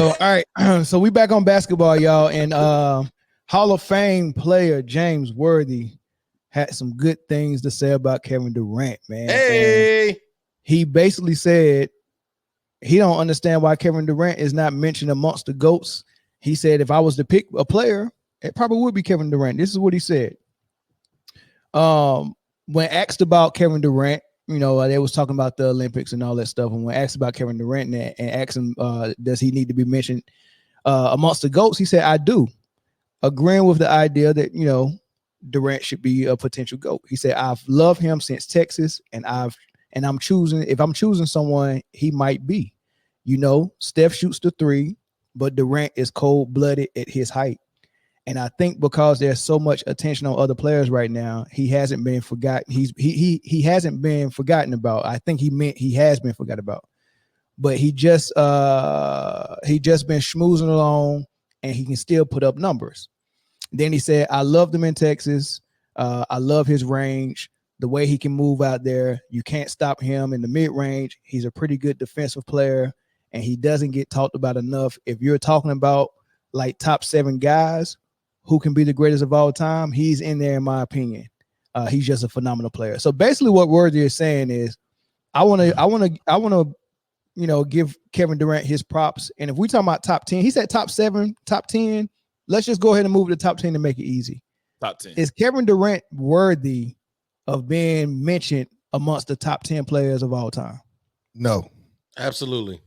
So, all right. So we back on basketball, y'all. And Hall of Fame player James Worthy had some good things to say about Kevin Durant, man. Hey. And he basically said he don't understand why Kevin Durant is not mentioned amongst the GOATs. He said, if I was to pick a player, it probably would be Kevin Durant. This is what he said. When asked about Kevin Durant, you know, they was talking about the Olympics and all that stuff. And when asked about Kevin Durant and asked him, does he need to be mentioned amongst the GOATs? He said, I do. Agreeing with the idea that, you know, Durant should be a potential GOAT. He said, I've loved him since Texas, and I'm choosing, if I'm choosing someone, he might be. You know, Steph shoots the three, but Durant is cold-blooded at his height. And I think because there's so much attention on other players right now, he hasn't been forgotten. He hasn't been forgotten about. I think he meant he has been forgotten about. But he just been schmoozing along, and he can still put up numbers. Then he said, I loved him in Texas. I love his range, the way he can move out there. You can't stop him in the mid-range. He's a pretty good defensive player, and he doesn't get talked about enough. If you're talking about like top 7 guys who can be the greatest of all time, he's in there, in my opinion. He's just a phenomenal player. So basically what Worthy is saying is, I want to, you know, give Kevin Durant his props. And if we talking about top 10, he said top 7, top 10. Let's just go ahead and move to the top 10 to make it easy. Top 10. Is Kevin Durant worthy of being mentioned amongst the top 10 players of all time? No. Absolutely.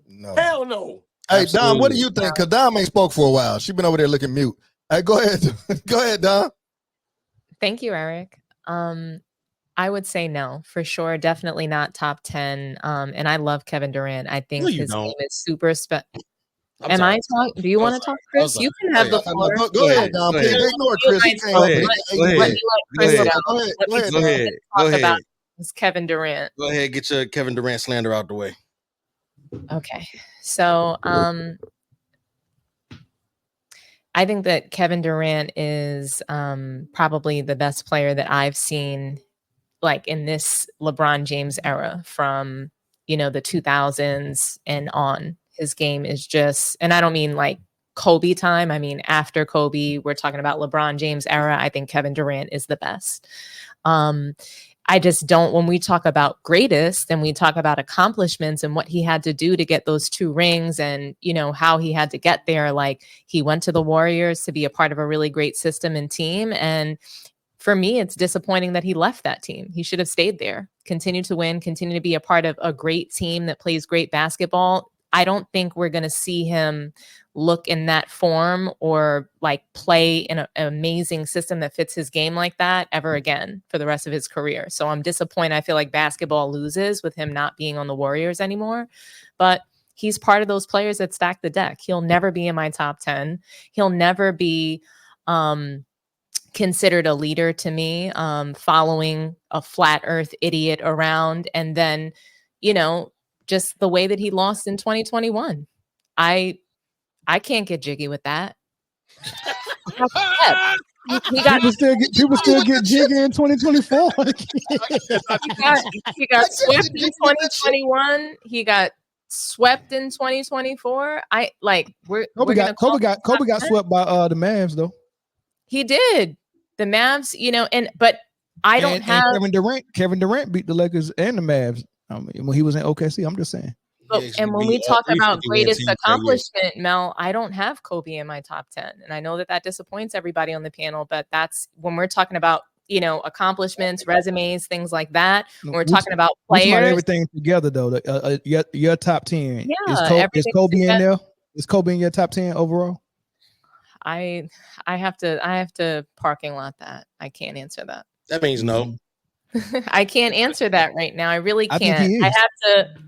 No. Hell no. Hey, Absolutely. Dom, what do you think? Because Dom ain't spoke for a while. She been over there looking mute. Hey, go ahead. Go ahead, Dom. Thank you, Eric. I would say no, for sure. Definitely not top 10. And I love Kevin Durant. I think his game is super special. Am I talking? Do you want to talk, Chris? You can have the floor. Go ahead, Dom. Please ignore Chris. Go ahead. Talk about this Kevin Durant. Go ahead. Get your Kevin Durant slander out the way. Okay. So I think that Kevin Durant is probably the best player that I've seen, like in this LeBron James era, from, you know, the 2000s and on. His game is just, and I don't mean like Kobe time. I mean, after Kobe, we're talking about LeBron James era. I think Kevin Durant is the best. I just don't, when we talk about greatest and we talk about accomplishments and what he had to do to get those 2 rings and, you know, how he had to get there, like he went to the Warriors to be a part of a really great system and team. And for me, it's disappointing that he left that team. He should have stayed there, continue to win, continue to be a part of a great team that plays great basketball. I don't think we're going to see him look in that form or like play in an amazing system that fits his game like that ever again for the rest of his career. So I'm disappointed. I feel like basketball loses with him not being on the Warriors anymore, but he's part of those players that stack the deck. He'll never be in my top 10. He'll never be considered a leader to me, following a flat earth idiot around. And then, you know, just the way that he lost in 2021. I can't get jiggy with that. People still get jiggy in 2024. he got swept in 2021. He got swept in 2024. Kobe got swept by the Mavs though. He did. The Mavs, you know, but I don't have Kevin Durant beat the Lakers and the Mavs. When he was in OKC, I'm just saying. And when we talk about greatest accomplishment, Mel, I don't have Kobe in my top 10. And I know that disappoints everybody on the panel, but that's when we're talking about, you know, accomplishments, resumes, things like that. When we're talking about players. We're talking about everything together, though. Your top 10. Yeah, is Kobe in there? Is Kobe in your top 10 overall? I have to parking lot that. I can't answer that. That means no. I can't answer that right now. I really can't.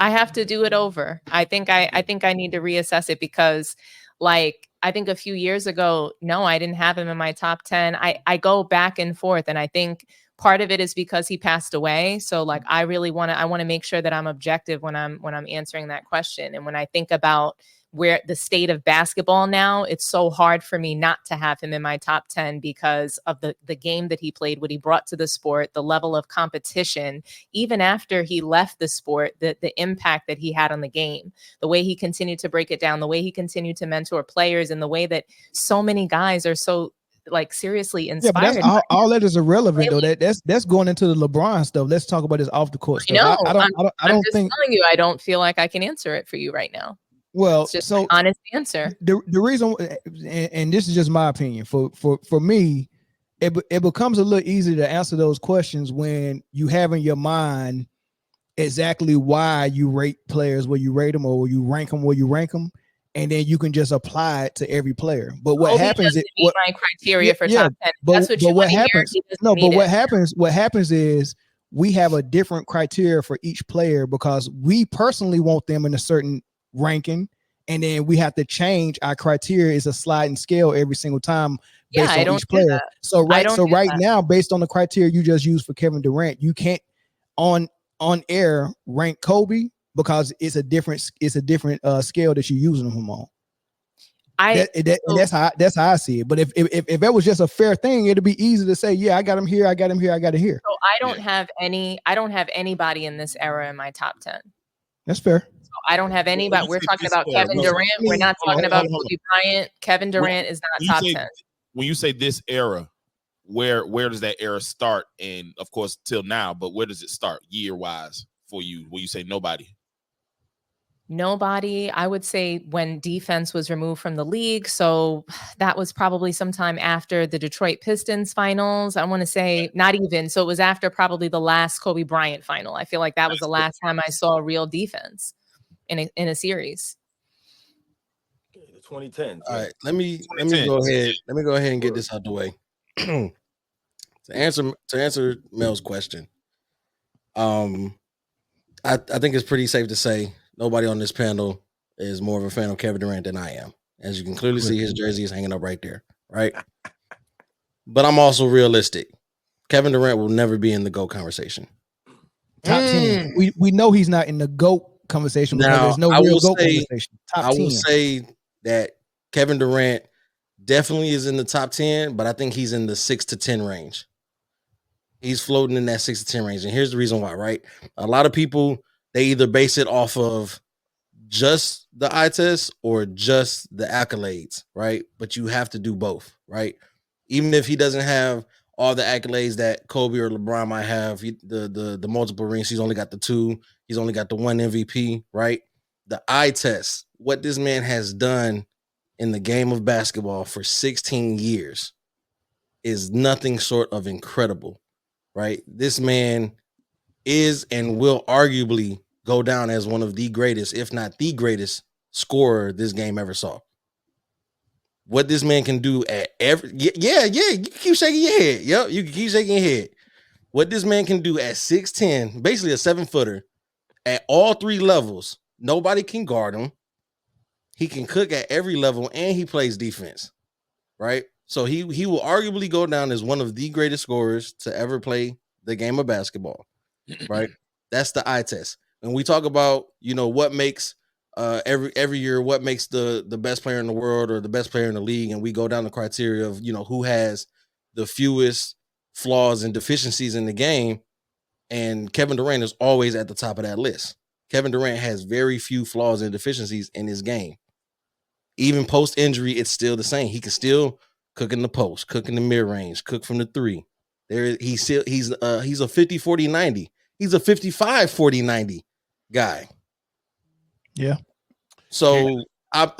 I have to do it over. I think I need to reassess it because, like, I think a few years ago, no, I didn't have him in my top 10. I go back and forth, and I think part of it is because he passed away. So like, I want to make sure that I'm objective when I'm answering that question. And when I think about where the state of basketball now, it's so hard for me not to have him in my top 10 because of the game that he played, what he brought to the sport, the level of competition, even after he left the sport, the impact that he had on the game, the way he continued to break it down, the way he continued to mentor players, and the way that so many guys are so like seriously inspired. Yeah, but all that is irrelevant though. That's going into the LeBron stuff. Let's talk about this off the court stuff. I don't just think telling you, I don't feel like I can answer it for you right now. Well, it's just so an honest answer. The reason, and this is just my opinion, for me, it becomes a little easier to answer those questions when you have in your mind exactly why you rate players where you rate them or you rank them where you rank them, and then you can just apply it to every player. But what happens is my criteria for top 10. That's what you want to hear. No, but what happens is we have a different criteria for each player because we personally want them in a certain ranking, and then we have to change our criteria. Is a sliding scale every single time based on each player. So right now, based on the criteria you just used for Kevin Durant, you can't on air rank Kobe because it's a different scale that you're using him on. That's how I see it. But if that was just a fair thing, it'd be easy to say, yeah, I got him here, I got him here, I got it here. So I don't have anybody in this era in my top 10. That's fair. I don't have anybody. We're talking about Kevin Durant. We're not talking about Kobe Bryant. Kevin Durant is not top 10. When you say this era, where does that era start? And of course, till now, but where does it start year-wise for you? When you say nobody? Nobody, I would say when defense was removed from the league. So that was probably sometime after the Detroit Pistons finals. I want to say not even. So it was after probably the last Kobe Bryant final. I feel like that was the last time I saw real defense in a series. The 2010s. All right, let me go ahead. Let me go ahead and get this out the way. to answer Mel's question, I think it's pretty safe to say nobody on this panel is more of a fan of Kevin Durant than I am. As you can clearly see, his jersey is hanging up right there, right? But I'm also realistic. Kevin Durant will never be in the GOAT conversation. Top 10. We know he's not in the GOAT conversation because now, there's no real GOAT conversation. I will say that Kevin Durant definitely is in the top 10, but I think he's in the 6 to 10 range. He's floating in that 6 to 10 range. And here's the reason why, right? A lot of people, they either base it off of just the eye test or just the accolades, right? But you have to do both, right? Even if he doesn't have all the accolades that Kobe or LeBron might have, the multiple rings, he's only got the 2. He's only got the 1 MVP, right? The eye test, what this man has done in the game of basketball for 16 years is nothing short of incredible, right? This man is and will arguably go down as one of the greatest, if not the greatest scorer this game ever saw. What this man can do at every, you keep shaking your head. Yep, you can keep shaking your head. What this man can do at 6'10", basically a 7-footer, at all 3 levels, nobody can guard him. He can cook at every level, and he plays defense, right? So he will arguably go down as one of the greatest scorers to ever play the game of basketball, right? That's the eye test. When we talk about, what makes every year, what makes the best player in the world or the best player in the league, and we go down the criteria of, who has the fewest flaws and deficiencies in the game, and Kevin Durant is always at the top of that list. Kevin Durant has very few flaws and deficiencies in his game. Even post-injury, it's still the same. He can still cook in the post, cook in the mid-range, cook from the 3. He's a 50-40-90. He's a 55-40-90 guy. Yeah. So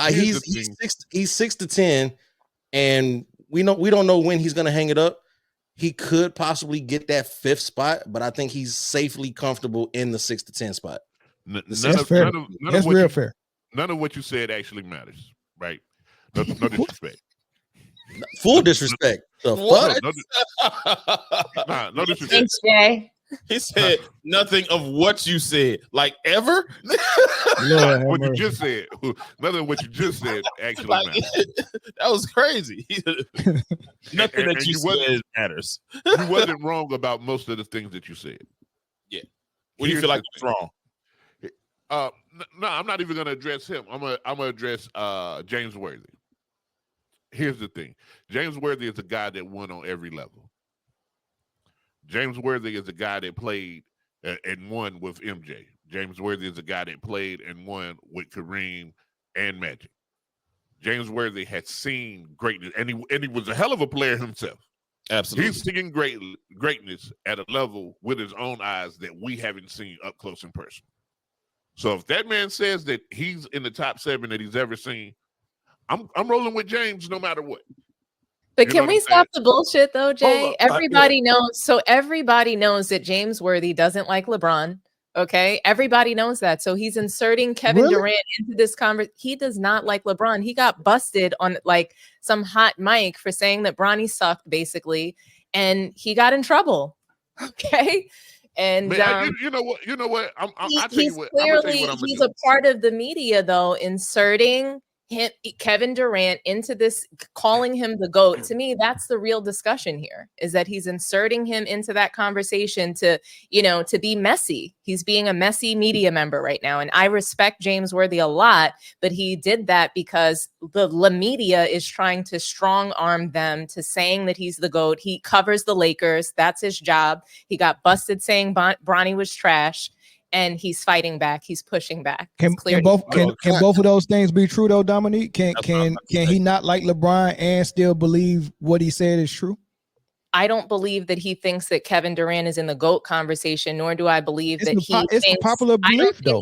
he's 6 to 10, and we don't know when he's gonna hang it up. He could possibly get that 5th spot, but I think he's safely comfortable in the 6 to 10 spot. That's real fair. None of what you said actually matters, right? No disrespect. Full disrespect. The fuck? No disrespect. Thanks, Jay. He said nothing of what you said, like ever. What you just said, nothing of what you just said actually matters. That was crazy. Nothing that you said matters. You wasn't wrong about most of the things that you said. Yeah. What do you feel like was wrong? No, I'm not even going to address him. I'm gonna address James Worthy. Here's the thing: James Worthy is a guy that won on every level. James Worthy is a guy that played and won with MJ. James Worthy is a guy that played and won with Kareem and Magic. James Worthy had seen greatness, and he was a hell of a player himself. Absolutely. He's seeing greatness at a level with his own eyes that we haven't seen up close in person. So if that man says that he's in the top 7 that he's ever seen, I'm rolling with James no matter what. But can we stop the bullshit though, Jay? Everybody knows. So everybody knows that James Worthy doesn't like LeBron. Okay, everybody knows that. So he's inserting Kevin Durant into this conversation. He does not like LeBron. He got busted on like some hot mic for saying that Bronny sucked, basically, and he got in trouble. Okay. And man, you know what? He's a part of the media, though, inserting Kevin Durant into this, calling him the GOAT. To me, that's the real discussion here, is that he's inserting him into that conversation to be messy. He's being a messy media member right now. And I respect James Worthy a lot, but he did that because the media is trying to strong arm them to saying that he's the GOAT. He covers the Lakers. That's his job. He got busted saying Bronny was trash. And he's fighting back. He's pushing back. Can both of those things be true though, Dominique? Can he not like LeBron and still believe what he said is true? I don't believe that he thinks that Kevin Durant is in the GOAT conversation, nor do I believe that it's a popular belief, though.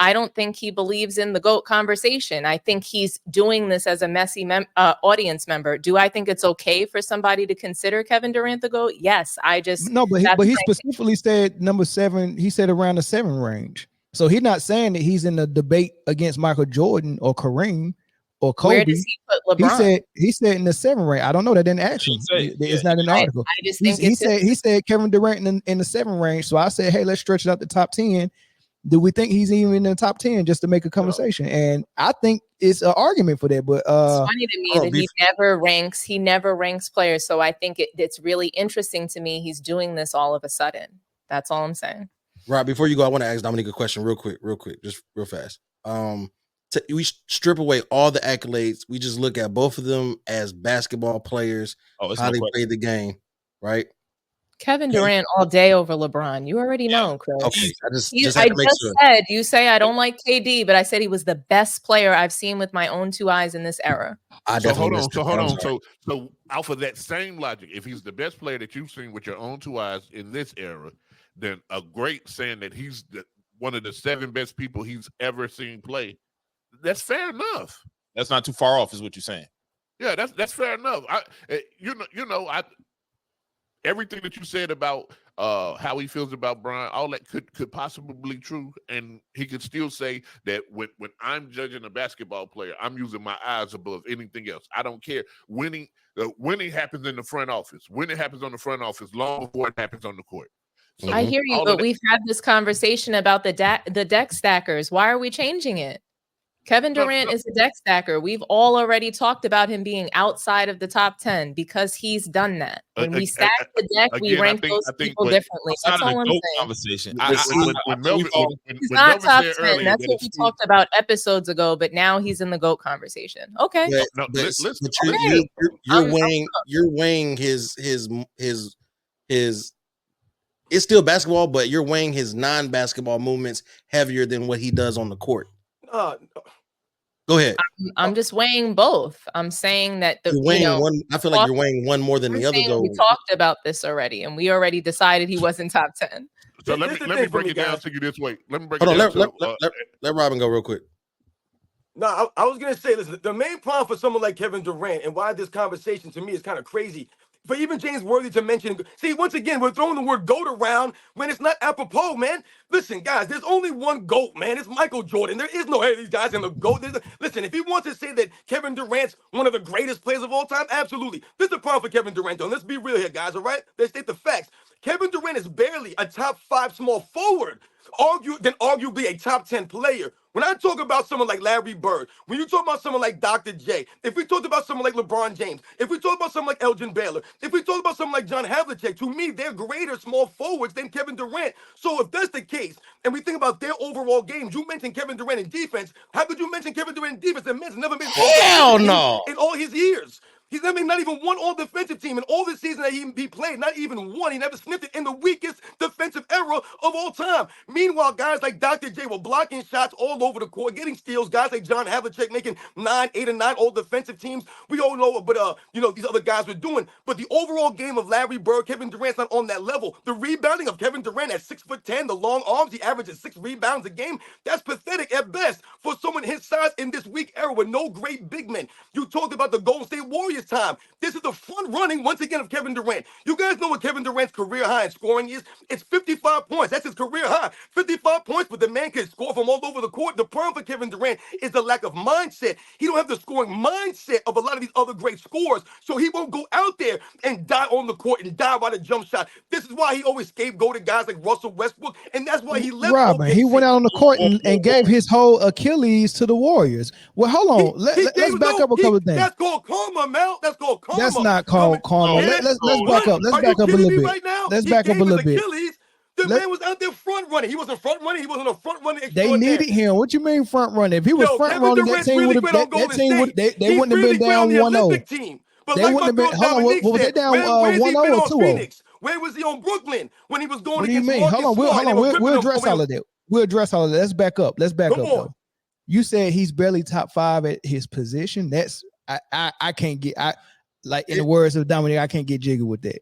I don't think he believes in the GOAT conversation. I think he's doing this as a messy audience member. Do I think it's okay for somebody to consider Kevin Durant the GOAT? Yes. But he specifically said number 7. He said around the 7 range. So he's not saying that he's in a debate against Michael Jordan or Kareem or Kobe. Where does he put LeBron? He said in the 7 range. I don't know. That didn't ask him. It's not in the article. I just think he said Kevin Durant in the 7 range. So I said, hey, let's stretch it out the top 10. Do we think he's even in the top 10 just to make a conversation? And I think it's an argument for that. But it's funny to me that he never ranks players. So I think it's really interesting to me. He's doing this all of a sudden. That's all I'm saying. Rob, before you go, I want to ask Dominique a question real quick, just real fast. We strip away all the accolades. We just look at both of them as basketball players, how they play the game, right? Kevin Durant all day over LeBron. You already know, Chris. Okay, I just said, you say I don't like KD, but I said he was the best player I've seen with my own 2 eyes in this era. So hold on. So off of that same logic, if he's the best player that you've seen with your own 2 eyes in this era, then a great saying that he's one of the 7 best people he's ever seen play. That's fair enough. That's not too far off, is what you're saying. Yeah, that's fair enough. Everything that you said about how he feels about Brian, all that could possibly be true, and he could still say that when I'm judging a basketball player, I'm using my eyes above anything else. I don't care. Winning happens in the front office. Winning happens on the front office long before it happens on the court. So I hear you, but we've had this conversation about the deck stackers. Why are we changing it? Kevin Durant is a deck stacker. We've all already talked about him being outside of the top 10 because he's done that. When we stack the deck, we rank those people differently. That's all I'm saying. Conversation. He's not top 10. That's what we talked about episodes ago, but now he's in the GOAT conversation. Okay. You're weighing his it's still basketball, but you're weighing his non-basketball movements heavier than what he does on the court. Go ahead. I'm just weighing both. I'm saying that one. I feel like you're weighing one more than the other. Though we talked about this already, and we already decided he wasn't top 10. So let me break it down to you this way. Let Robin go real quick. No, I was gonna say, listen, the main problem for someone like Kevin Durant and why this conversation to me is kind of crazy. For even James Worthy to mention, see, once again, we're throwing the word GOAT around when it's not apropos, man. Listen, guys, there's only one GOAT, man. It's Michael Jordan. There is no hey, these guys in the GOAT. Listen, if he wants to say that Kevin Durant's one of the greatest players of all time, absolutely. This is the problem for Kevin Durant, though. Let's be real here, guys, all right? Let's state the facts. Kevin Durant is barely a top 5 small forward. arguably a top 10 player. When I talk about someone like Larry Bird, when you talk about someone like Dr. J, if we talk about someone like LeBron James, if we talk about someone like Elgin Baylor, if we talk about someone like John Havlicek, to me, they're greater small forwards than Kevin Durant. So if that's the case, and we think about their overall games, you mentioned Kevin Durant in defense. How could you mention Kevin Durant in defense? The man's never been Hell no. in all his years. He's never not even one all-defensive team in all the season that he played. Not even one. He never sniffed it in the weakest defensive era of all time. Meanwhile, guys like Dr. J were blocking shots all over the court, getting steals. Guys like John Havlicek making 8 and 9 all-defensive teams. We all know what these other guys were doing. But the overall game of Larry Bird, Kevin Durant's not on that level. The rebounding of Kevin Durant at 6'10", the long arms, he averages 6 rebounds a game. That's pathetic at best for someone his size in this weak era with no great big men. You talked about the Golden State Warriors time. This is the front running once again of Kevin Durant. You guys know what Kevin Durant's career high in scoring is? It's 55 points. That's his career high. 55 points, but the man can score from all over the court. The problem for Kevin Durant is the lack of mindset. He don't have the scoring mindset of a lot of these other great scorers, so he won't go out there and die on the court and die by the jump shot. This is why he always scapegoated guys like Russell Westbrook, and that's why he left. Robin, he went out on the court and gave his whole Achilles to the Warriors. Well, hold on. Let's back up a couple of things. That's called karma, Mel. That's called karma. That's not called karma. Let's back up. Let's back up a little bit. Right now? Let's back up a little bit. The man was out there front running. He wasn't front running. He wasn't a front running. They needed him. What you mean front running? If he was front running, that team would have. They wouldn't have been down 1-0. But they wouldn't have been. Hold on. What was they down 1-0 or 2-0? Where was he on Brooklyn when he was going? What do you mean? Hold on. We'll address all of that. We'll address all of that. Let's back up. Though. You said he's barely top 5 at his position. That's I can't get. Like in the words of Dominic, I can't get jiggy with that.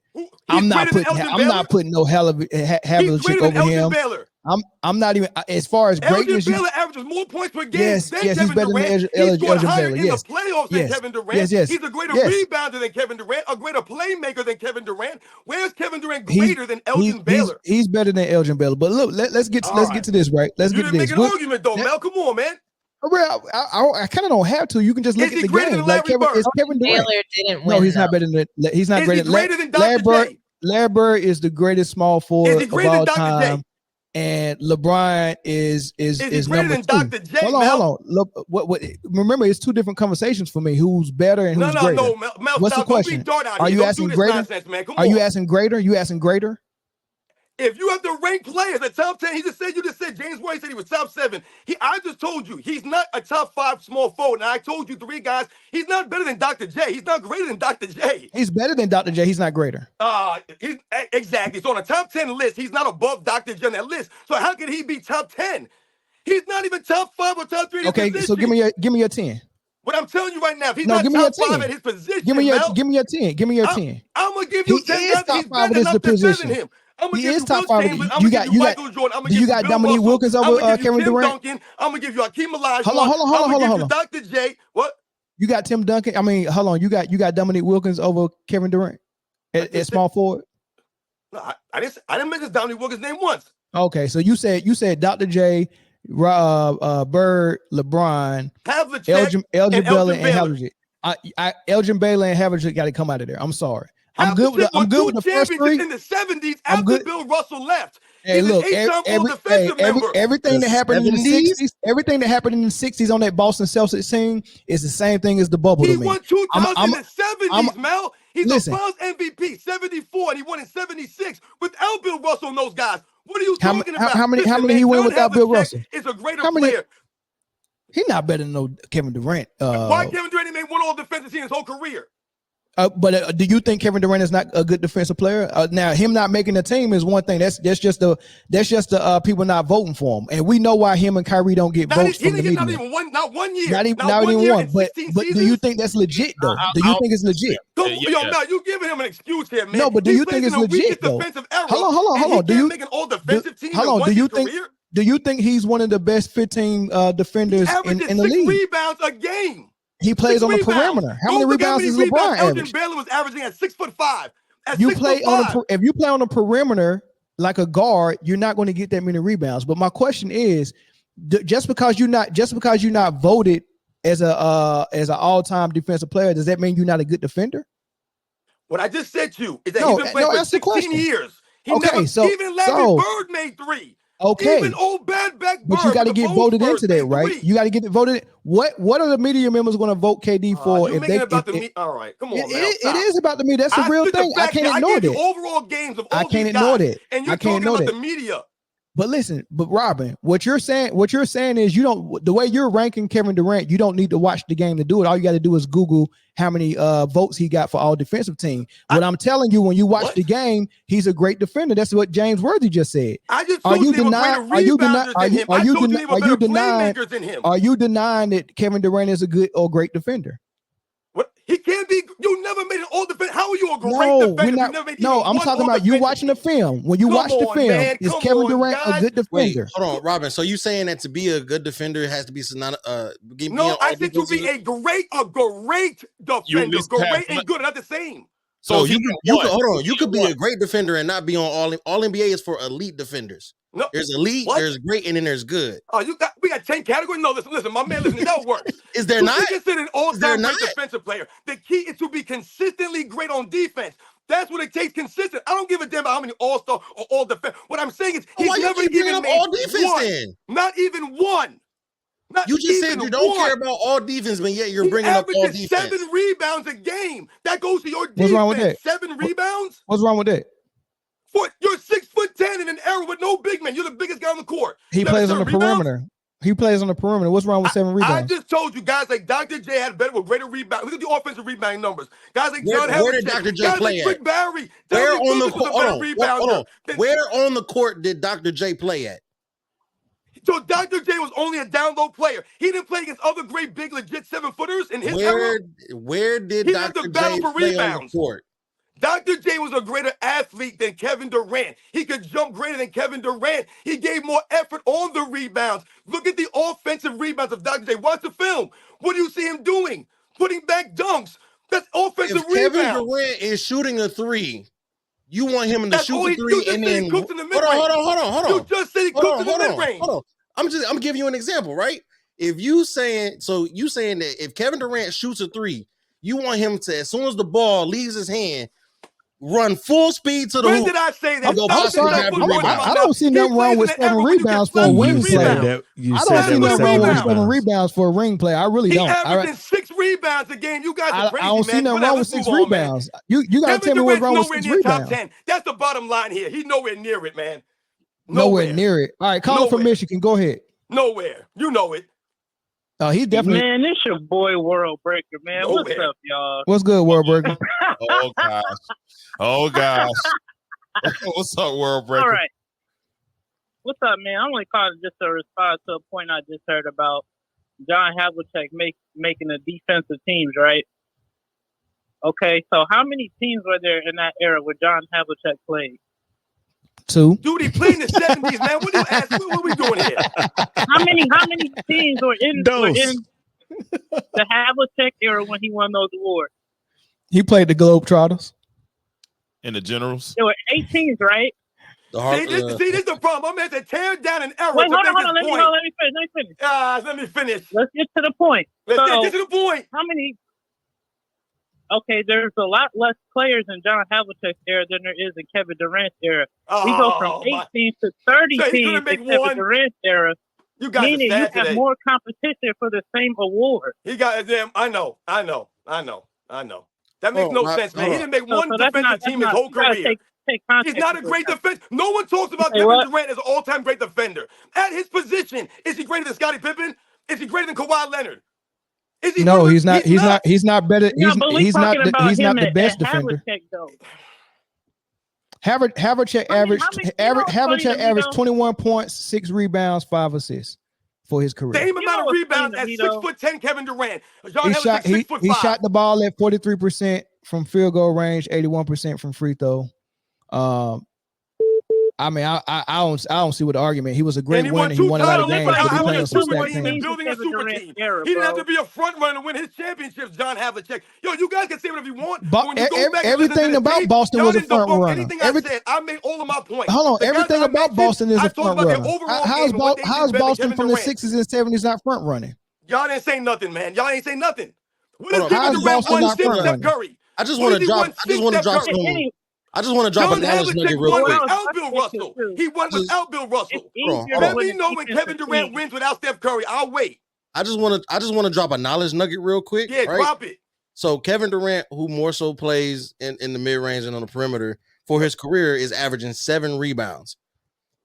I'm not putting no Havlicek over him. I'm not even as far as greatness. Elgin Baylor averages more points per game than he's Kevin better Durant. than He scored higher Baylor. in the playoffs than Kevin Durant. He's a greater rebounder than Kevin Durant, a greater playmaker than Kevin Durant. Where's Kevin Durant greater than Elgin Baylor? He's better than Elgin Baylor. But look, let's get to this right. Let's get to this. You didn't make an argument though, Mel. Come on, man. I kind of don't have to. You can just look at the game. Like Kevin Durant. Taylor didn't win. No, he's not better than. He's not greater than Dr. J. Larry Bird is the greatest small forward of all time, and LeBron is greater than Dr. J. Hold on. Look, what? Remember, it's 2 different conversations for me. Who's better and who's greater? No, Mel. What's the question? Are you asking greater? Are you asking greater? You asking greater? If you have to rank players at top 10, you just said James Worthy said he was top 7. I just told you he's not a top 5 small forward. And I told you 3 guys, he's not better than Dr. J. He's not greater than Dr. J. He's better than Dr. J. He's not greater. Exactly. So on a top 10 list, he's not above Dr. J on that list. So how could he be top 10? He's not even top 5 or top 3. Okay, so give me your 10. But I'm telling you right now, if he's not top 5 at his position, give me your 10. Give me your 10. I'm gonna give you 10. He's top 5 at his position. Him. He is top 5. You got Dominique Wilkins over Kevin Durant. I'm gonna give you Hakeem Olajuwon. Hold on. Dr. J. What? You got Tim Duncan. I mean, hold on. You got Dominique Wilkins over Kevin Durant at small forward. No, I didn't mention Dominique Wilkins' name once. Okay, so you said Dr. J, Bird, LeBron, Havlicek, Elgin Baylor, and Havlicek. Elgin Baylor and Havlicek got to come out of there. I'm sorry. I'm good with the first 3 in the 70s after Bill Russell left. Hey, look, everything that happened in the 60s, everything that happened in the 60s on that Boston Celtics team is the same thing as the bubble to me. He won 2 titles in the 70s, Mel. He's a Finals MVP, 74, and he won in 76 without Bill Russell and those guys. What are you talking about? How many he won without Bill Russell? Is a greater player. He's not better than no Kevin Durant. Why Kevin Durant made 1 all-defensive team his whole career? But do you think Kevin Durant is not a good defensive player? Now, him not making the team is one thing. That's just the people not voting for him, and we know why him and Kyrie don't get votes from the media. Not one year. Not even one. But do you think that's legit though? Do you think it's legit? Now you giving him an excuse here, man. No, but do you think it's legit though? Hold on. Do you make an all-defensive team? Hold on. Do you think he's one of the best 15 defenders in the league? Rebounds a game. He plays on the perimeter. How many rebounds does LeBron average? Elgin Baylor was averaging at 6'5". If you play on the perimeter like a guard, you're not going to get that many rebounds. But my question is, just because you're not voted as an all-time defensive player, does that mean you're not a good defender? What I just said to you is that he's been playing for 16 years. Even Larry Bird made 3. Okay. Even old bad back But you got to get voted into that, right? You got to get voted. What are the media members going to vote KD for? You're If making they, about if, the media. All right, come on, man. it is about the media. That's a real thing. I can't ignore I gave that. you overall games of all I can't these ignore guys, that. and you're I can't talking about ignore the media. But listen, Robin, what you're saying is you don't, the way you're ranking Kevin Durant, you don't need to watch the game to do it. All you got to do is Google how many votes he got for all defensive team. What I'm telling you, when you watch the game, he's a great defender. That's what James Worthy just said. I just told you they were greater rebounders than him. I told you they were better playmakers than him. Are you denying that Kevin Durant is a good or great defender? What? He can't be. You never made an all defense. How are you a great defender? We're not, I'm talking about you watching the film. When you watch the film, is Kevin Durant a good defender? Wait, hold on, Robin. So you saying that to be a good defender, it has to be not no, I said to be a great defender, great and good, not the same. So you could be a great defender and not be on all NBA is for elite defenders. No, there's elite, there's great, and then there's good. Oh, we got 10 categories. No, listen, my man, listen, that works. Is there not? You consider an all-time great defensive player. The key is to be consistently great on defense. That's what it takes, consistent. I don't give a damn about how many all-star or all defense. What I'm saying is he's never even made all defense one. Then? Not even one. You just said you don't care about all defense, but yet you're bringing up all defense. 7 rebounds a game. That goes to your defense. What's wrong with that? 7 rebounds? What's wrong with that? You're 6'10" in an era with no big man. You're the biggest guy on the court. He plays on the perimeter. He plays on the perimeter. What's wrong with 7 rebounds? I just told you guys like Dr. J had better with greater rebound. Look at the offensive rebounding numbers. Guys like John where did Dr. J play like Rick Barry. Where on the court? Hold on. Where on the court did Dr. J play at? So Dr. J was only a down low player. He didn't play against other great big legit 7-footers in his era. Where did Dr. J play on the court? Dr. J was a greater athlete than Kevin Durant. He could jump greater than Kevin Durant. He gave more effort on the rebounds. Look at the offensive rebounds of Dr. J. Watch the film. What do you see him doing? Putting back dunks. That's offensive rebounds. If Kevin Durant is shooting a 3, you want him to shoot the 3 and then hold on. You just said he cooked in the mid-range. Hold on. I'm giving you an example, right? You saying that if Kevin Durant shoots a 3, you want him to, as soon as the ball leaves his hand, run full speed to the hoop. When did I say that? I don't see nothing wrong with 7 rebounds for a wing player. I don't see nothing wrong with 7 rebounds for a ring player. I really don't. He's averaging 6 rebounds a game. You guys are crazy, man. I don't see nothing wrong with 6 rebounds. You got to tell me what's wrong with 6 rebounds. Top 10. That's the bottom line here. He's nowhere near it, man. Nowhere near it. All right, caller from Michigan. Go ahead. Nowhere. You know it. He definitely. Man, it's your boy World Breaker, man. What's up, y'all? What's good, World Breaker? Oh gosh. What's up, World Breaker? All right. What's up, man? I'm only calling just to respond to a point I just heard about John Havlicek making the defensive teams, right? Okay, so how many teams were there in that era where John Havlicek played? 2. Dude, he played in the 70s, man. What do you ask? What are we doing here? How many teams were in the Havlicek era when he won those awards? He played the Globetrotters. And the Generals? There were 8 teams, right? See, this is the problem. I'm going to tear down an era. Wait, hold on. Let me finish. Let me finish. Let's get to the point. Let's get to the point. How many? Okay, there's a lot less players in John Havlicek's era than there is in Kevin Durant's era. We go from 18 to 30 teams in Kevin Durant's era. Meaning you have more competition for the same award. He got them. I know. That makes no sense, man. He didn't make one defensive team his whole career. He's not a great defender. No one talks about Kevin Durant as an all-time great defender. At his position, is he greater than Scottie Pippen? Is he greater than Kawhi Leonard? No, he's not. He's not better. He's not the best defender. Havlicek averaged 21 points, 6 rebounds, 5 assists for his career. Same amount of rebounds as 6'10" Kevin Durant. He shot the ball at 43% from field goal range, 81% from free throw. I mean, I don't see what the argument. He was a great winner. He won a lot of games, but he played on some stacked teams. Building a super team. He didn't have to be a front runner to win his championships. John Havlicek. Yo, you guys can say whatever you want. Everything about Boston was a front runner. I made all of my points. Hold on, everything about Boston is a front runner. How's Boston from the 60s and 70s not front running? Y'all didn't say nothing, man. Y'all ain't say nothing. What is Kevin Durant 1-6 Steph Curry? I just want to drop some. I just want to drop a knowledge nugget real quick. Without Bill Russell. He won without Bill Russell. Let me know when Kevin Durant wins without Steph Curry. I'll wait. I just want to drop a knowledge nugget real quick. Yeah, right? drop it. So Kevin Durant, who more so plays in the mid range and on the perimeter for his career, is averaging 7 rebounds.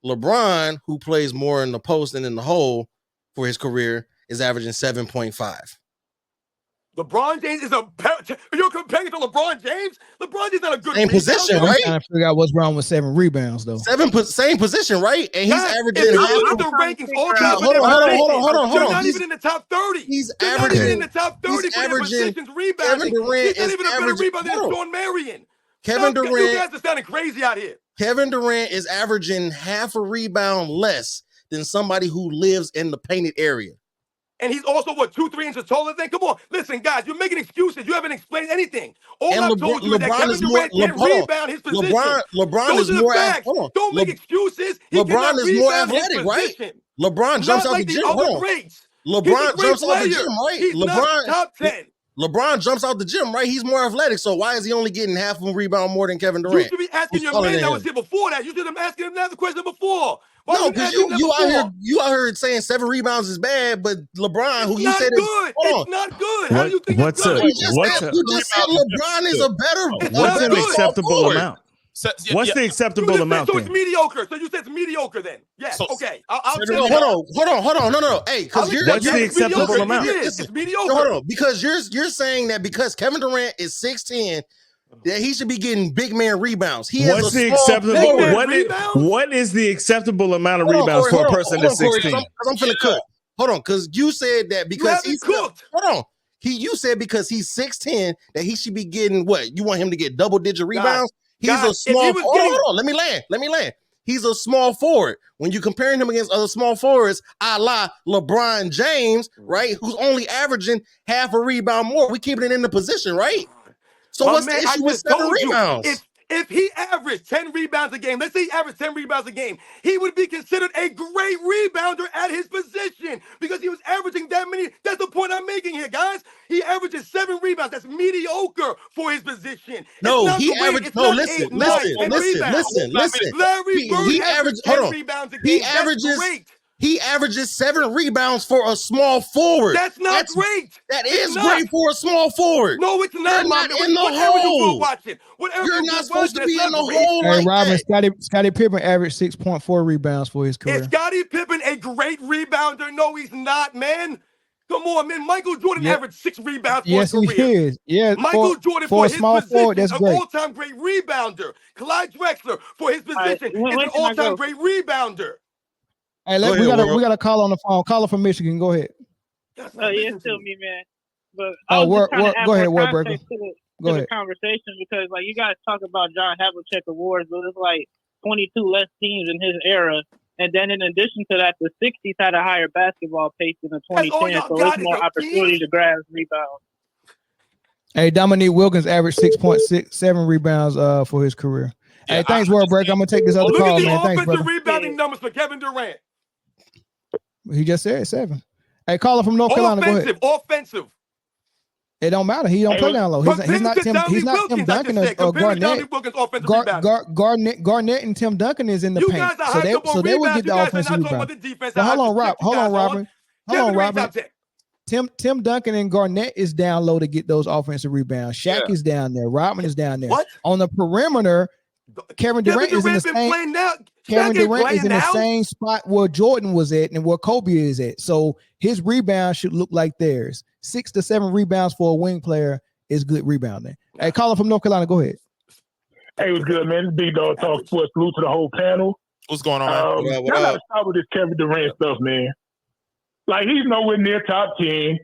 LeBron, who plays more in the post and in the hole for his career, is averaging 7.5. LeBron James is you're comparing it to LeBron James? LeBron James not a good same position, right? I'm trying to figure out what's wrong with 7 rebounds, though. Same position, right? And he's averaging. If you look at the rankings, all time. Hold on. You're not even in the top 30. He's You're averaging. not even in the top 30 for their positions rebounding. Kevin Durant He's not is even a better averaging. rebounder than Sean Marion. Kevin Durant. You guys are sounding crazy out here. Kevin Durant is averaging half a rebound less than somebody who lives in the painted area. And he's also, 2-3 inches taller than? Come on. Listen, guys, you're making excuses. You haven't explained anything. All I've told you is that Kevin Durant can't rebound his position. LeBron is more facts. Don't make excuses. LeBron is more athletic, right? LeBron jumps out the gym. LeBron jumps out the gym, right? He's not top 10. LeBron jumps out the gym, right? He's more athletic. So why is he only getting half a rebound more than Kevin Durant? You should be asking your man that was here before that. You should have asked him the question before. No, because you out here saying 7 rebounds is bad, but LeBron, who you said it's not good. How do you think it's good? You just said LeBron is a better. What's an acceptable amount? What's the acceptable amount? So it's mediocre. So you said it's mediocre then? Yes. Okay. I'll hold on. No. Hey, because what's the acceptable amount? It's mediocre. Hold on, because you're saying that because Kevin Durant is 6'10", that he should be getting big man rebounds. What's the acceptable? What is the acceptable amount of rebounds for a person that's 16? Because I'm finna cook. Hold on, because you said that because he's cooked. Hold on. You said because he's 6'10" that he should be getting what? You want him to get double-digit rebounds? He's a small. Hold on. Let me land. He's a small forward. When you're comparing him against other small forwards, a la LeBron James, right? Who's only averaging half a rebound more. We keeping it in the position, right? So what's the issue with 7 rebounds? If he averaged 10 rebounds a game, let's say he averaged 10 rebounds a game, he would be considered a great rebounder at his position because he was averaging that many. That's the point I'm making here, guys. He averages 7 rebounds. That's mediocre for his position. No, he averaged. No, listen. Larry Bird averaged 10 rebounds a game. That's great. He averages 7 rebounds for a small forward. That's great. That is great for a small forward. No, it's not. You're not in the hole. You're not supposed to be in the hole. Hey, Robin, Scottie Pippen averaged 6.4 rebounds for his career. Is Scottie Pippen a great rebounder? No, he's not, man. Come on, man. Michael Jordan averaged 6 rebounds for his career. Yes, he is. Yeah, Michael Jordan for his small position, forward, that's an great. all-time great rebounder. Clyde Drexler for his position is an all-time great rebounder. Hey, we got a call on the phone. Caller from Michigan. Go ahead. Oh, yeah, it's still me, man. But go ahead, Wordbreaker. Go ahead. The conversation because like you guys talk about John Havlicek awards, but it's like 22 less teams in his era, and then in addition to that, the 60s had a higher basketball pace than the 2010s, so it's more opportunity to grab rebounds. Hey, Dominique Wilkins averaged 6.67 rebounds for his career. Hey, thanks, Wordbreaker. I'm gonna take this other call, man. Thanks, brother. Look at the rebounding numbers for Kevin Durant. He just said 7. Hey, caller from North Carolina. Go ahead. Offensive. It don't matter. He don't play down low. He's not Tim Duncan or Garnett. Garnett and Tim Duncan is in the paint, so they will get the offensive rebound. But hold on, Robin. Tim Duncan and Garnett is down low to get those offensive rebounds. Shaq is down there. Rodman is down there. What? On the perimeter, Kevin Durant is in the same. Kevin Durant is in the same spot where Jordan was at and where Kobe is at. So his rebound should look like theirs. 6 to 7 rebounds for a wing player is good rebounding. Hey, caller from North Carolina, go ahead. Hey, what's good, man? This Big Dog Talk Sports. Salute to the whole panel. What's going on, man? Y'all gotta stop with this Kevin Durant stuff, man. Like, he's nowhere near top 10.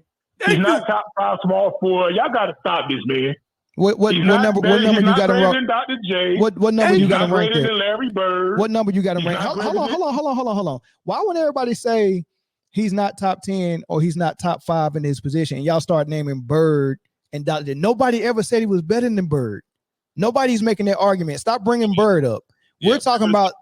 He's not top 5 small forward. Y'all gotta stop this, man. What number you got him ranked? Dr. J. What number you got him ranked at? Larry Bird. What number you got him ranked? Hold on. Why would everybody say he's not top 10 or he's not top 5 in his position? And y'all start naming Bird and Dr. J. Nobody ever said he was better than Bird. Nobody's making that argument. Stop bringing Bird up. We're talking about.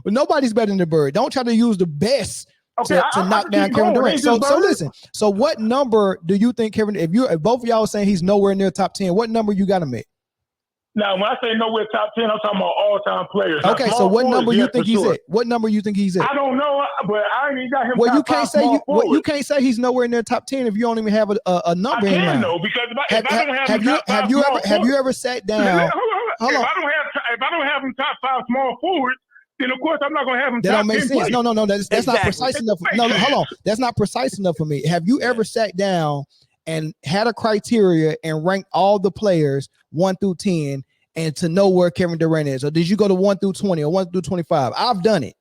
Nobody's better than Bird. Don't try to use the best. To knock down Kevin Durant. So listen. So what number do you think Kevin? If both of y'all saying he's nowhere near top 10, what number you got him at? Now, when I say nowhere top 10, I'm talking about all-time players. Okay, so what number you think he's at? What number you think he's at? I don't know, but I ain't even got him. Well, you top can't say you can't say he's nowhere near top 10 if you don't even have a number in mind. No, because if I don't have you ever sat down? Hold on. If I don't have him top 5 small forwards, then of course I'm not gonna have him. That top don't make 10 sense. players. No, that's not precise enough. No, hold on. That's not precise enough for me. Have you ever sat down and had a criteria and ranked all the players 1 through 10 and to know where Kevin Durant is? Or did you go to 1 through 20 or 1 through 25? I've done it.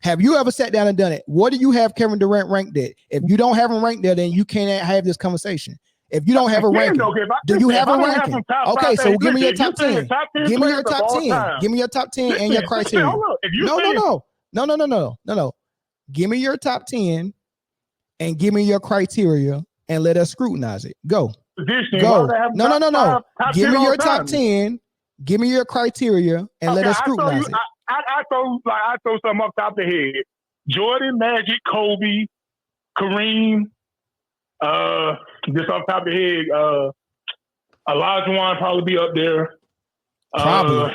Have you ever sat down and done it? What do you have Kevin Durant ranked at? If you don't have him ranked there, then you can't have this conversation. If you don't have a ranking, do you have a ranking? Okay, so give me your top 10. Give me your top 10. Give me your top 10 and your criteria. No. Give me your top 10 and give me your criteria and let us scrutinize it. Go. Go. No. Give me your top 10. Give me your criteria and let us scrutinize it. I throw something up top the head. Jordan, Magic, Kobe, Kareem, just off top of the head, Olajuwon probably be up there. Probably.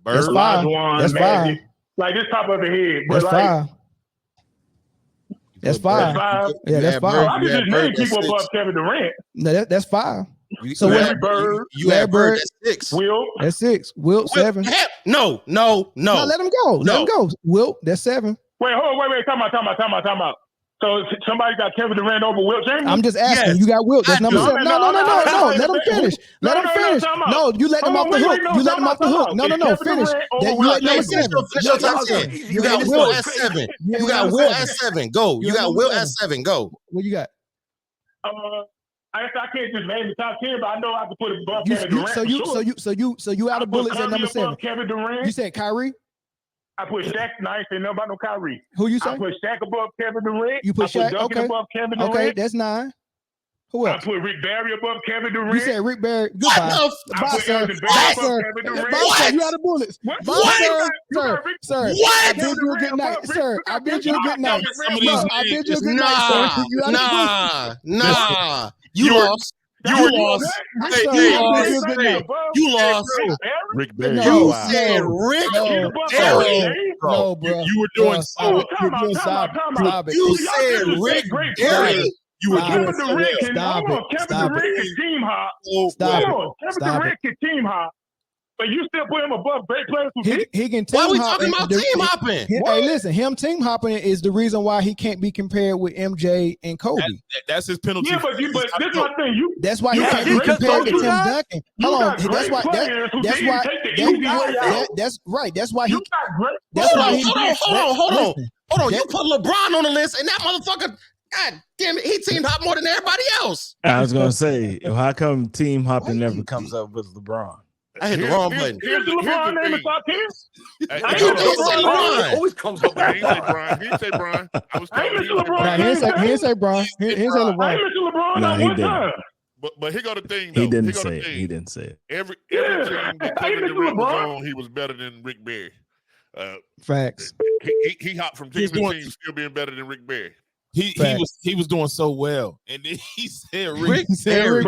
That's five. That's Magic. Like this top of the head. But that's five. That's five. Yeah, that's five. I can just name people above Kevin Durant. No, that's five. So Larry Bird. You have Bird at 6. Wilt. That's 6. Wilt 7. No. No, let him go. Let him go. Wilt, that's 7. Wait, time out. So somebody got Kevin Durant over Wilt Chamberlain? I'm just asking. Yes. You got Wilt. That's number 7. No. Let him finish. Let him finish. No, you let him off the hook. You let him off the hook. No. Finish. You let number 7. You got Wilt at 7. You got Wilt at 7. Go. You got Wilt at 7. Go. What you got? I can't just name the top 10, but I know I can put it above Kevin Durant. So you out of bullets at number 7. Kevin Durant. You said Kyrie? I put Shaq. No, I ain't saying nothing about no Kyrie. Who you say? I put Shaq above Kevin Durant. You put Shaq above Kevin Durant. Okay, that's 9. Who else? I put Rick Barry above Kevin Durant. You said Rick Barry. Goodbye. Bye, sir. You out of bullets. Sir. I bid you a good night. Sir, I bid you a good night. I bid you a good night, sir. Nah. You lost. You lost. Rick Barry. You said Rick Barry. No, bro. You were doing so. Stop it. You said Rick Barry. You were doing Kevin Durant can team hop. Kevin Durant can team hop. But you still put him above great players who he can team hop. Why are we talking about team hopping? Hey, listen, him team hopping is the reason why he can't be compared with MJ and Kobe. That's his penalty. Yeah, but this is my thing. That's why he can't be compared to Tim Duncan. Hold on. That's why. That's right. That's why he. That's why he. Hold on. You put LeBron on the list, and that motherfucker. God damn it, he teamed hop more than everybody else. I was gonna say, how come team hopping never comes up with LeBron? I hit the wrong button. Here's the LeBron name in the top 10. LeBron always comes up. He didn't say Brian. I was telling you. He didn't say Brian. He didn't say LeBron. I mentioned LeBron not one time. But here go the thing, though. He didn't say it. Every team that Kevin Durant was on, he was better than Rick Barry. Facts. He hopped from team to team, still being better than Rick Barry. He was doing so well, and then he said Rick Barry.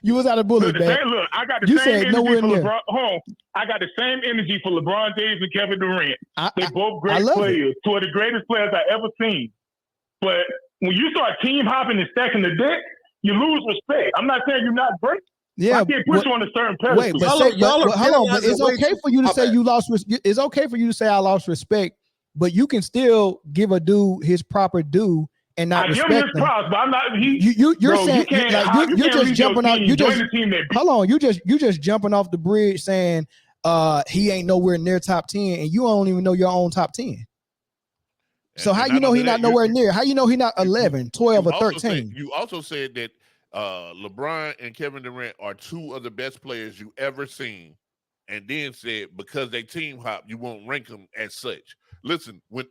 You was out of bullets, man. Look, I got the same energy for LeBron. I got the same energy for LeBron James and Kevin Durant. They're both great players, two of the greatest players I ever seen. But when you start team hopping and stacking the deck, you lose respect. I'm not saying you're not great. Yeah, I can't put you on a certain pedestal. Wait, but hold on. But it's okay for you to say you lost. It's okay for you to say I lost respect. But you can still give a dude his proper due and not respect him. Props, but I'm not. You're saying you're just jumping out. Hold on. You just jumping off the bridge saying he ain't nowhere near top 10, and you don't even know your own top 10. So how you know he not nowhere near? How you know he not 11, 12, or 13? You also said that LeBron and Kevin Durant are two of the best players you ever seen, and then said because they team hop, you won't rank them as such. Listen, when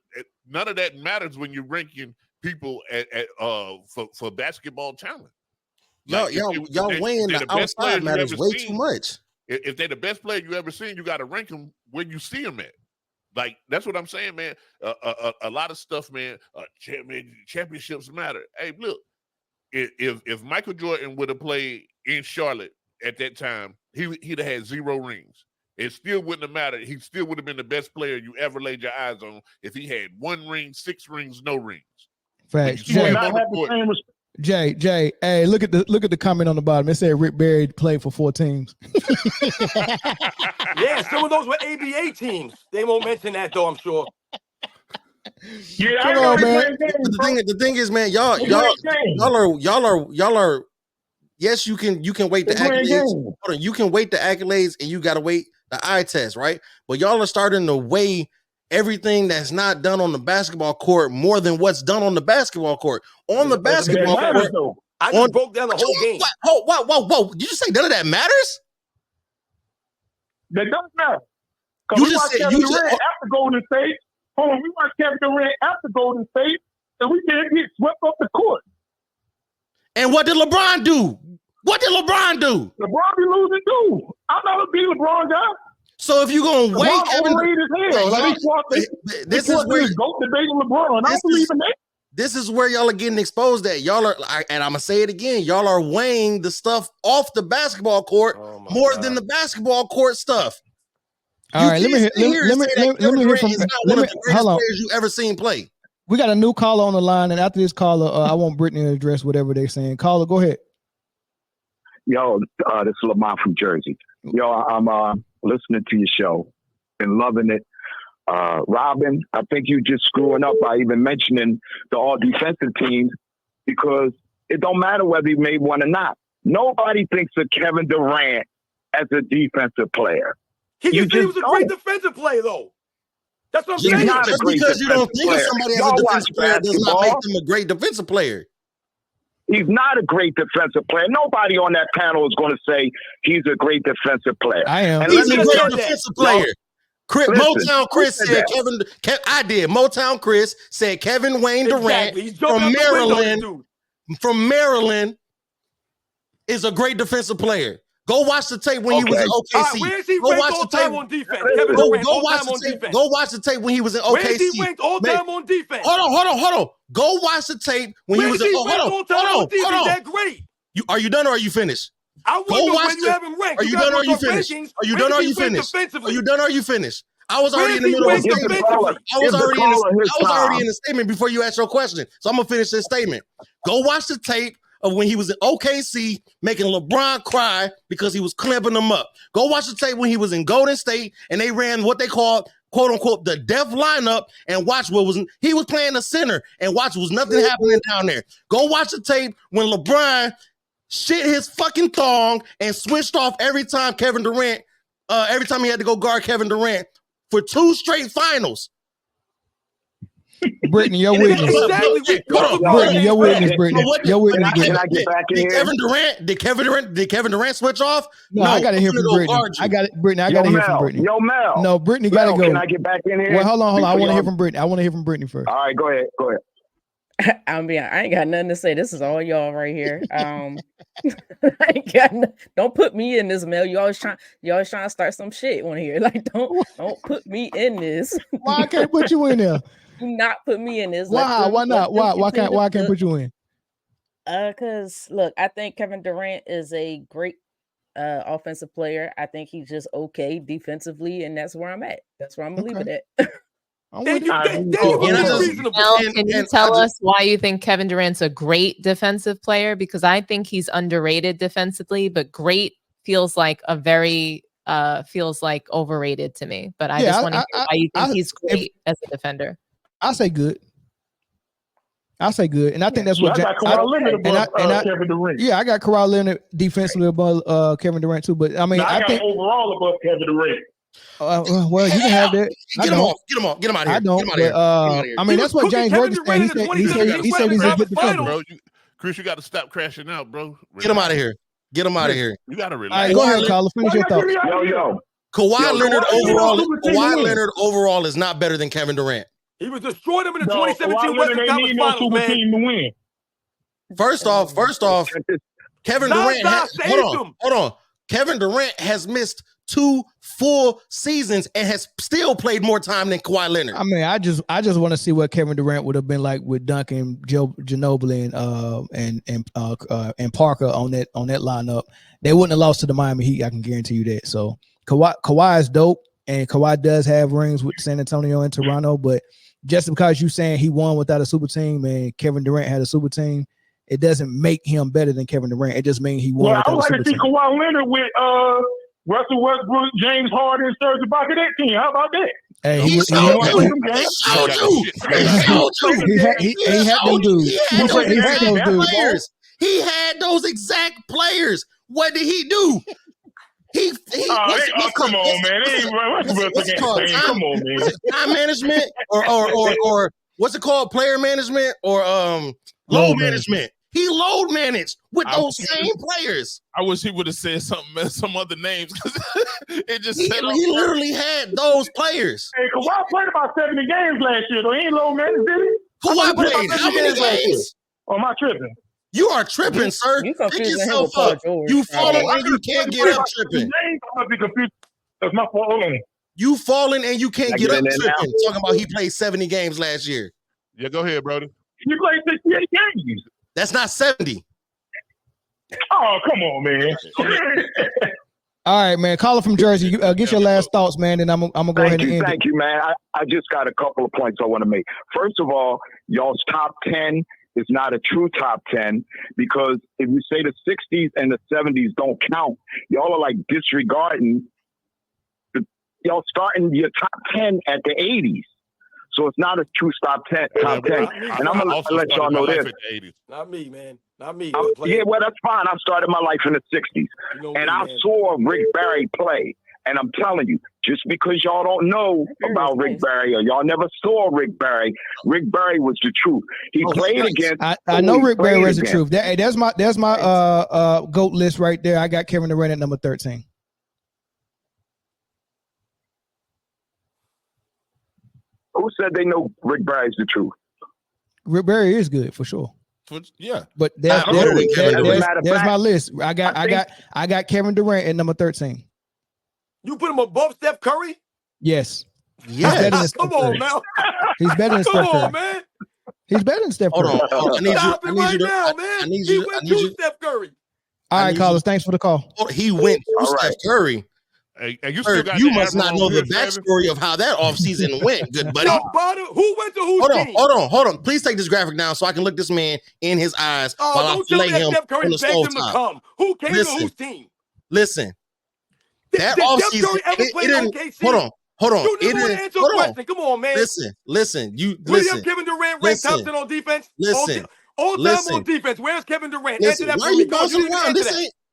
none of that matters when you're ranking people for basketball talent. Like y'all weighing the outside matters way too much. If they're the best player you ever seen, you got to rank them where you see them at. Like that's what I'm saying, man. A lot of stuff, man. Championships matter. Hey, look, if Michael Jordan would have played in Charlotte at that time, he'd have had 0 rings. It still wouldn't have mattered. He still would have been the best player you ever laid your eyes on if he had 1 ring, 6 rings, no rings. Facts. Jay, hey, look at the comment on the bottom. It said Rick Barry played for 4 teams. Yeah, some of those were ABA teams. They won't mention that though, I'm sure. Yeah, come on, man. The thing is, man, y'all are. Yes, you can wait the accolades. Hold on, you can wait the accolades, and you gotta wait the eye test, right? But y'all are starting to weigh everything that's not done on the basketball court more than what's done on the basketball court. On the basketball court, I just broke down the whole game. Whoa! Did you say none of that matters? That doesn't matter. You just said Kevin Durant after Golden State. Hold on, we watched Kevin Durant after Golden State, and we didn't get swept off the court. And what did LeBron do? LeBron be losing too. I'm not a big LeBron guy. So if you're gonna wait, this is where you go debating LeBron. I don't believe in that. This is where y'all are getting exposed at. Y'all are, and I'm gonna say it again. Y'all are weighing the stuff off the basketball court more than the basketball court stuff. All right, let me hear from one of the greatest players you ever seen play. We got a new caller on the line, and after this caller, I want Brittany to address whatever they're saying. Caller, go ahead. Yo, this is Lamont from Jersey. Yo, I'm listening to your show and loving it. Robin, I think you just screwing up by even mentioning the all defensive teams because it don't matter whether you made one or not. Nobody thinks of Kevin Durant as a defensive player. He was a great defensive player, though. That's what I'm saying. Just because you don't think of somebody as a defensive player does not make them a great defensive player. He's not a great defensive player. Nobody on that panel is going to say he's a great defensive player. I am. And he's a great defensive player. Motown Chris said Motown Chris said Kevin Wayne Durant from Maryland is a great defensive player. Go watch the tape when he was in OKC. Where is he ranked all time on defense? Kevin Durant all time on defense. Go watch the tape when he was in OKC. Where is he ranked all time on defense? Hold on. Go watch the tape when he was in hold on. That great. Are you done or are you finished? I wonder when you have him ranked. Are you done or are you finished? Are you done or are you finished? Are you done or are you finished? I was already in the middle of the statement. I was already in the statement before you asked your question. So I'm gonna finish this statement. Go watch the tape of when he was in OKC making LeBron cry because he was clamping him up. Go watch the tape when he was in Golden State and they ran what they called, quote unquote, the death lineup and watch he was playing the center and watch was nothing happening down there. Go watch the tape when LeBron shit his fucking thong and switched off every time he had to go guard Kevin Durant for 2 straight finals. Brittany, your witness. Brittany, your witness, Brittany. Your witness. Can I get back in here? Did Kevin Durant switch off? No, I gotta hear from Brittany. I gotta hear from Brittany. Yo, Mel. No, Brittany gotta go. Can I get back in here? Well, hold on. I want to hear from Brittany. First. All right, go ahead. I ain't got nothing to say. This is all y'all right here. Don't put me in this, Mel. You always trying to start some shit on here. Like, don't put me in this. Why I can't put you in there? Do not put me in this. Why not? Why can't I put you in? Because look, I think Kevin Durant is a great offensive player. I think he's just okay defensively, and that's where I'm at. That's where I'm gonna leave it at. Can you tell us why you think Kevin Durant's a great defensive player? Because I think he's underrated defensively, but great feels like overrated to me. But I just want to hear why you think he's great as a defender. I say good, and I think that's what Kevin Durant. Yeah, I got Kawhi Leonard defensively above Kevin Durant too. But I mean, I think overall above Kevin Durant. Well, you can have that. Get him out of here. I don't. I mean, that's what James Worthy said. He said he's a good defender. Bro, Chris, you got to stop crashing out, bro. Get him out of here. You got to relax. All right, go ahead, Carla. Finish your thoughts. Yo. Kawhi Leonard overall is not better than Kevin Durant. He was destroyed him in the 2017 Western Conference Finals, man. First off, Kevin Durant. Hold on. Kevin Durant has missed 2 full seasons and has still played more time than Kawhi Leonard. I mean, I just want to see what Kevin Durant would have been like with Duncan, Ginobili, and Parker on that lineup. They wouldn't have lost to the Miami Heat. I can guarantee you that. So Kawhi is dope, and Kawhi does have rings with San Antonio and Toronto. But just because you saying he won without a super team and Kevin Durant had a super team, it doesn't make him better than Kevin Durant. It just means he won. Well, I would like to see Kawhi Leonard with Russell Westbrook, James Harden, Serge Ibaka, that team. How about that? Hey, he had those players. He had those exact players. What did he do? Come on, man. What's it called? Come on, man. Time management or what's it called? Player management or load management. He load managed with those same players. I wish he would have said some other names because it just he literally had those players. Hey, Kawhi played about 70 games last year, though. He ain't low managed, did he? Kawhi played how many games? Oh, am I tripping? You are tripping, sir. Pick yourself up. You falling and you can't get up tripping. I must be confused. That's my fault. Hold on. You falling and you can't get up tripping. Talking about he played 70 games last year. Yeah, go ahead, Brody. You played 68 games. That's not 70. Oh, come on, man. All right, man. Caller from Jersey. Get your last thoughts, man, and I'm gonna go ahead and end Thank you, man. I just got a couple of points I want to make. First of all, y'all's top 10 is not a true top 10 because if you say the 60s and the 70s don't count, y'all are like disregarding y'all starting your top 10 at the 80s. So it's not a true top 10. And I'm going to let y'all know this. Not me, man. Not me. Yeah, well, that's fine. I started my life in the 60s. I saw Rick Barry play. And I'm telling you, just because y'all don't know about Rick Barry or y'all never saw Rick Barry was the truth. He played against. I know Rick Barry was the truth. There's my GOAT list right there. I got Kevin Durant at number 13. Who said they know Rick Barry's the truth? Rick Barry is good for sure. Yeah, but there's my list. I got Kevin Durant at number 13. You put him above Steph Curry? Yes. Yes. Come on, man. He's better than Steph Curry. Come on, man. He's better than Steph Curry. Stop it right now, man. He went to Steph Curry. All right, callers. Thanks for the call. He went to Steph Curry. Hey, you must not know the backstory of how that offseason went, good buddy. Who went to whose team? Hold on. Please take this graphic down so I can look this man in his eyes while I fillet him on the stove top. Who came to whose team? Listen. That offseason, hold on. You never want to answer a question. Come on, man. Listen. William Kevin Durant ranked top 10 on defense? All time on defense. Where's Kevin Durant? Answer that why are you bouncing around?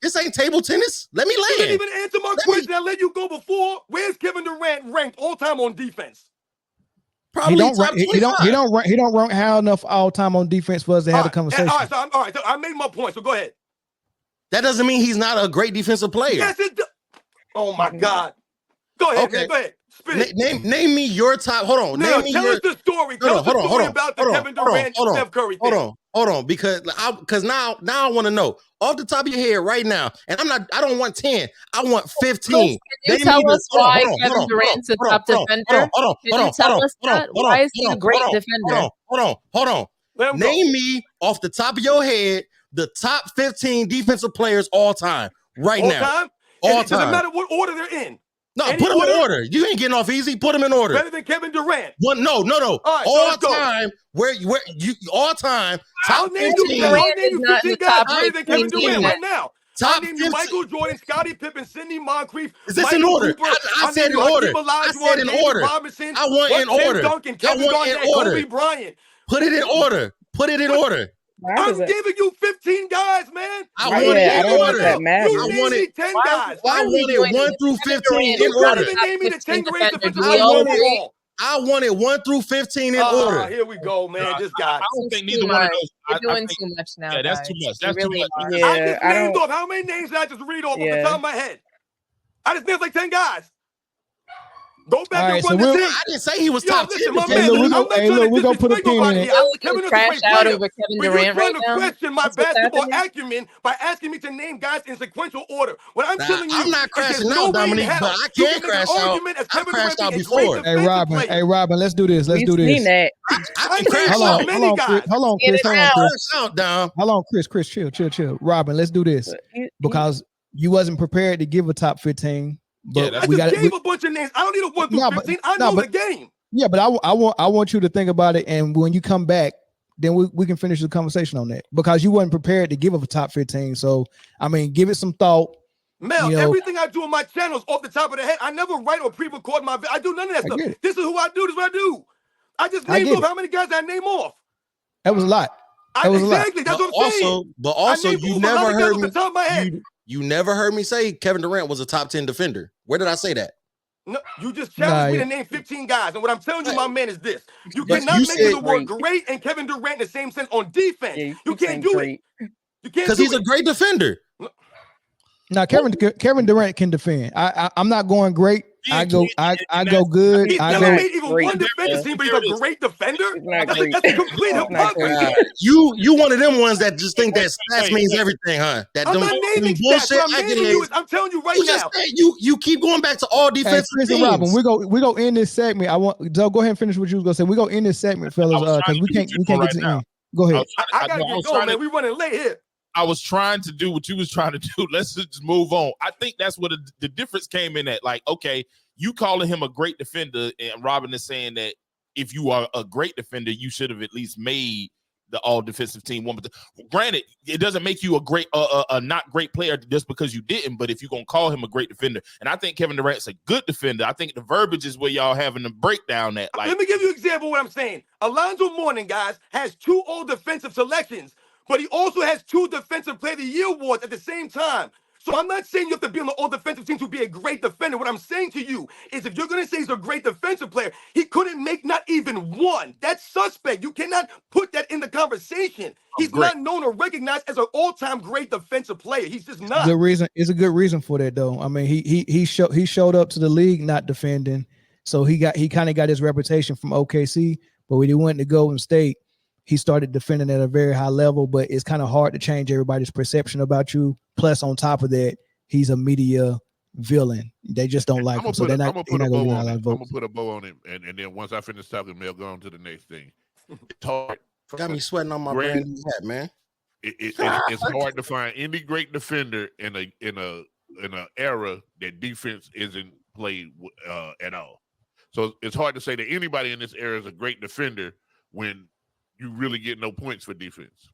This ain't table tennis. Let me land. You didn't even answer my question. I let you go before. Where's Kevin Durant ranked all time on defense? Probably he don't rank high enough all time on defense for us to have a conversation. All right, so I made my point. So go ahead. That doesn't mean he's not a great defensive player. Yes, it does. Oh my God. Go ahead, man. Go ahead. Spit it. Name me your top. Hold on. Tell us the story. Tell us the story about the Kevin Durant Steph Curry thing. Hold on, because now I want to know off the top of your head right now, and I don't want 10, I want 15. Can you tell us why Kevin Durant's a top defender? Can you tell us that? Why is he a great defender? Hold on. Name me off the top of your head the top 15 defensive players all time right now. It doesn't matter what order they're in. No, put them in order. You ain't getting off easy. Put them in order. Better than Kevin Durant. Well, no. All right, all time. Where you all time. Top 15. I'll name you 15 guys better than Kevin Durant right now. Top I'll name you Michael Jordan, Scottie Pippen, Sidney Moncrief. Is this in order? I said in order. I said in order. Robinson, I want in order. Duncan, Kevin Garnett, Kobe Bryant. Put it in order. Put it in order. I'm giving you 15 guys, man. I want it in order. You need 10 guys. I want it 1 through 15 in order. Name me the 10 greatest defensive players. I want it 1 through 15 in order. Here we go, man. This guy. I don't think neither one of those. You're doing too much now. Yeah, that's too much. That's too much. I just named off how many names did I just read off the top of my head? I just named like 10 guys. Go back and run the tape. I didn't say he was top 10. My man, I'm not trying to disrespect nobody here. Kevin is a great player. But you're trying to question my basketball acumen by asking me to name guys in sequential order. What I'm telling you, I'm not crashing out, Dominique, but I can crash out. I crashed out before. Hey, Robin, let's do this. Let's do this. I can crash out. Hold on, Chris. Chill. Robin, let's do this because you wasn't prepared to give a top 15. But I just gave a bunch of names. I don't need a 1 through 15. I know the game. Yeah, but I want you to think about it, and when you come back, then we can finish the conversation on that because you wasn't prepared to give up a top 15. So I mean, give it some thought. Mel, everything I do on my channel is off the top of the head. I never write or pre-record my. I do none of that stuff. This is who I do. This is what I do. I just named off how many guys I name off. That was a lot. Exactly. That's what I'm saying. But also, you never heard me. Top of my head. You never heard me say Kevin Durant was a top 10 defender. Where did I say that? No, you just challenged me to name 15 guys. And what I'm telling you, my man, is this. You cannot make the word great and Kevin Durant in the same sense on defense. Yeah, you can't do it. You can't because he's a great defender. Now, Kevin Durant can defend. I'm not going great. I go good. He's never made even one defensive team, but he's a great defender. That's a complete hypocrisy. You one of them ones that just think that stats means everything, huh? That I'm not naming stats. I'm telling you right now. You keep going back to all defensive teams. Robin, we go end this segment. Joe, go ahead and finish what you was gonna say. We go end this segment, fellas, because we can't get to the end. Go ahead. I gotta get going, man. We running late here. I was trying to do what you was trying to do. Let's just move on. I think that's what the difference came in at. Like, okay, you calling him a great defender, and Robin is saying that if you are a great defender, you should have at least made the all defensive team one. But granted, it doesn't make you a great, a not great player just because you didn't. But if you're gonna call him a great defender, and I think Kevin Durant's a good defender, I think the verbiage is where y'all having the breakdown at. Like, let me give you an example of what I'm saying. Alonzo Mourning, guys, has 2 all defensive selections. But he also has 2 Defensive Player of the Year awards at the same time. So I'm not saying you have to be on the all-defensive team to be a great defender. What I'm saying to you is if you're going to say he's a great defensive player, he couldn't make not even one. That's suspect. You cannot put that in the conversation. He's not known or recognized as an all-time great defensive player. He's just not. It's a good reason for that, though. I mean, he showed up to the league not defending. So he kind of got his reputation from OKC. But when he went to Golden State, he started defending at a very high level, but it's kind of hard to change everybody's perception about you. Plus, on top of that, he's a media villain. They just don't like him. So they're not going to get a lot of votes. I'm going to put a bow on it, and then once I finish talking, they'll go on to the next thing. Got me sweating on my brand new hat, man. It's hard to find any great defender in a era that defense isn't played at all. So it's hard to say that anybody in this era is a great defender when you really get no points for defense.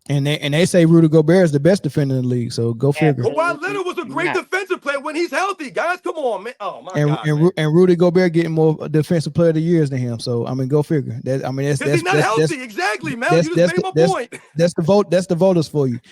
And they say Rudy Gobert is the best defender in the league, so go figure. Kawhi Leonard was a great defensive player when he's healthy. Guys, come on, man. Oh my God. And Rudy Gobert getting more defensive player of the years than him. So I mean, go figure. That's he's not healthy. Exactly, man. You just made my point. That's the vote. That's the voters for you.